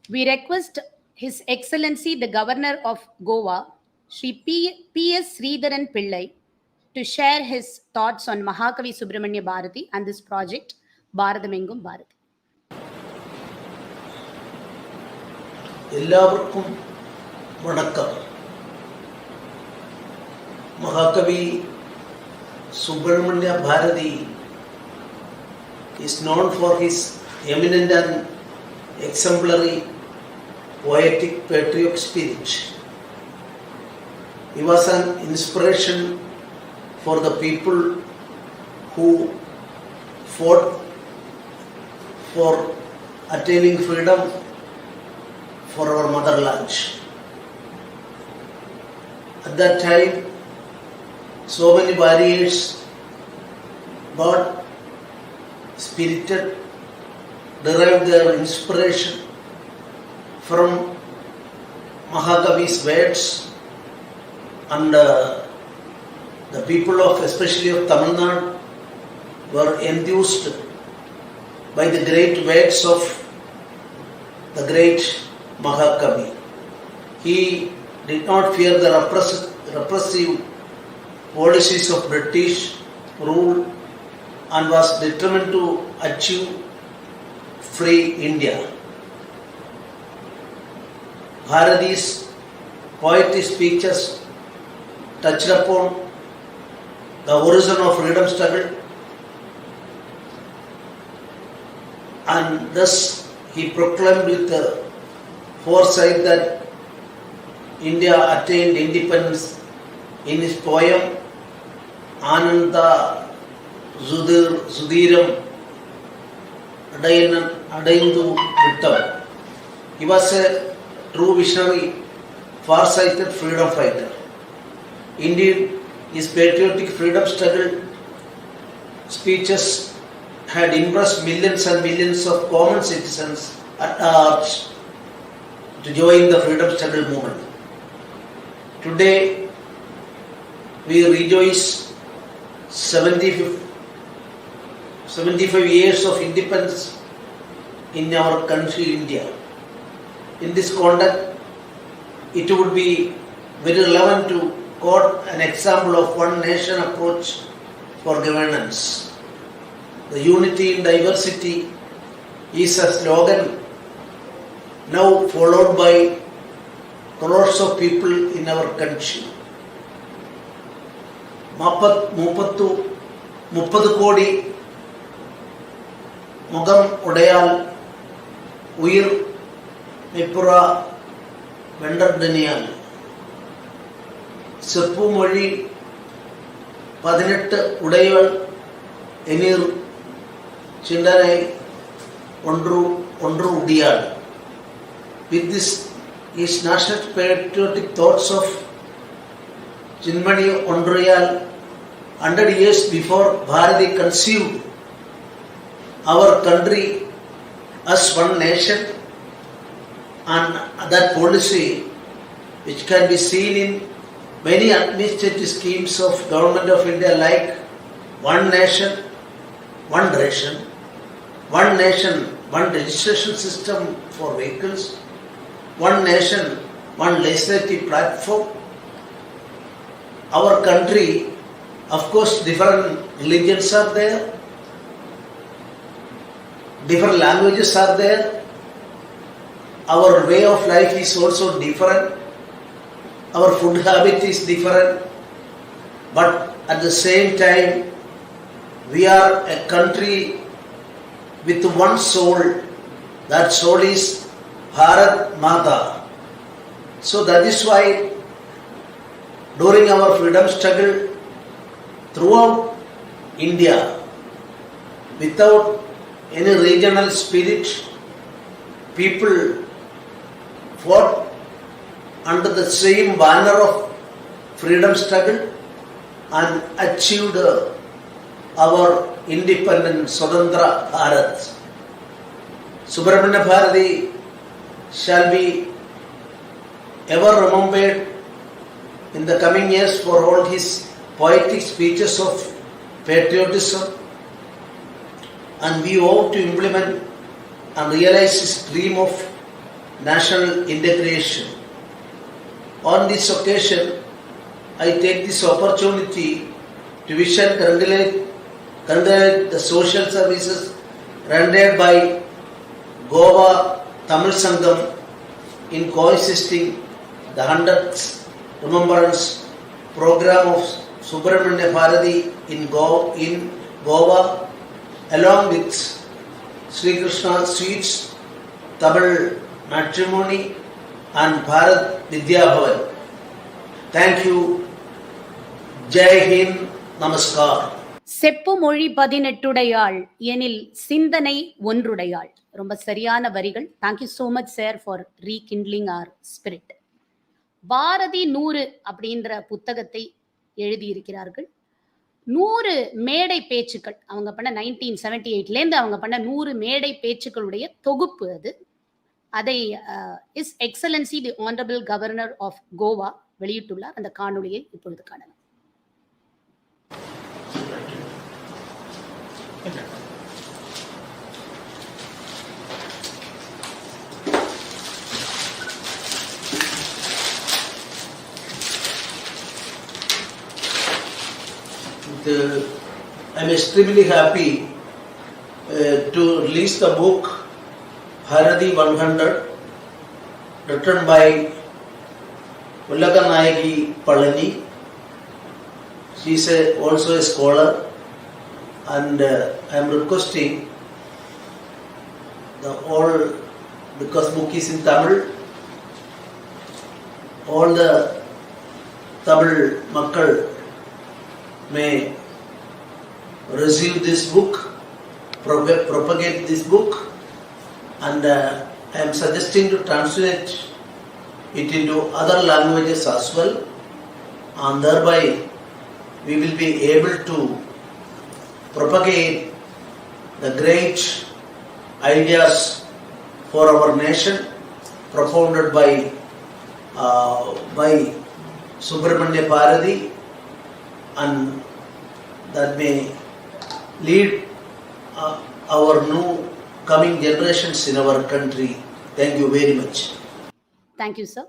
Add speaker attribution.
Speaker 1: We request His Excellency the Governor of Goa, Sri P.S. Sridharan Pillai, to share his thoughts on Mahakavi Subramanya Bharati and this project, Bharathamengum Bharati.
Speaker 2: എല്ലാവർക്കും വണക്കം. മഹാകവി Subramanya Bharati is known for his eminent and exemplary poetic patriotic spirit. He was an inspiration for the people who fought for attaining freedom for our motherland. At that time, so many warriors got spirited, derived their inspiration from Mahakavi's words, and the people of, especially of Tamil Nadu, were enthused by the great words of the great Mahakavi. He did not fear the repressive policies of British rule and was determined to achieve free India. Bharati's poetic speeches touched upon the origin of freedom struggle, and thus he proclaimed with the foresight that India attained independence in his poem Ananda Sudhiram Adaindu Vittam. He was a true visionary, far-sighted freedom fighter. Indeed, his patriotic freedom struggle speeches had impressed millions and millions of common citizens at large to join the freedom struggle movement. Today, we rejoice 75 years of independence in our country, India. In this context, it would be very relevant to quote an example of one nation approach for governance. The unity in diversity is a slogan now followed by crores of people in our country. 30 கோடி முகம் உடையால் உயிர் மெப்புறா வெண்டர்தனியால் செப்பு மொழி 18 உடையவள் எனிர் சிந்தனை ஒன்று உடியாள். With this, his national patriotic thoughts of Chinmani Ondriyal 100 years before Bharati conceived our country as one nation, and that policy which can be seen in many administrative schemes of Government of India like one nation, one ration, one nation, one registration system for vehicles, one nation, one legislative platform. Our country, of course, different religions are there, different languages are there, our way of life is also different, our food habit is different, but at the same time, we are a country with one soul. That soul is Bharat Mata. So that is why during our freedom struggle throughout India, without any regional spirit, people fought under the same banner of freedom struggle and achieved our independent Swadhantra Bharat. Subramanya Bharati shall be ever remembered in the coming years for all his poetic speeches of patriotism, and we ought to implement and realize his dream of national integration. On this occasion, I take this opportunity to wish and congratulate the social services rendered by Goa Tamil Sangam in coexisting the 100th Remembrance Program of Subramanya Bharati in Goa, along with Sri Krishna Sweets, Tamil Matrimony and Bharat Vidya Bhavan. Thank you. Jai Hind. Namaskar.
Speaker 1: செப்பு மொழி 18 எனில் சிந்தனை ஒன்றுடையாள். ரொம்ப சரியான வரிகள். Thank you so much sir for rekindling our spirit. Bharathi 100 அப்படின்ற புத்தகத்தை எழுதியிருக்கிறார்கள். 100 மேடை பேச்சுக்கள் அவங்க பண்ண 1978லேருந்து அவங்க பண்ண 100 மேடை பேச்சுக்களுடைய தொகுப்பு அது. அதை his excellency the honourable governor of Goa வெளியிட்டுள்ளார். அந்த காணொளியை இப்பொழுது காணலாம்.
Speaker 2: I'm extremely happy to release the book Bharati 100, written by Ullakanayaki Palani. She is also a scholar, and I am requesting because book is in Tamil, all the Tamil Makkal may receive this book, propagate this book, and I am suggesting to translate it into other languages as well, and thereby we will be able to propagate the great ideas for our nation propounded by Subramanya Bharati, and that may lead our new coming generations in our country. Thank you very much.
Speaker 1: Thank you, sir.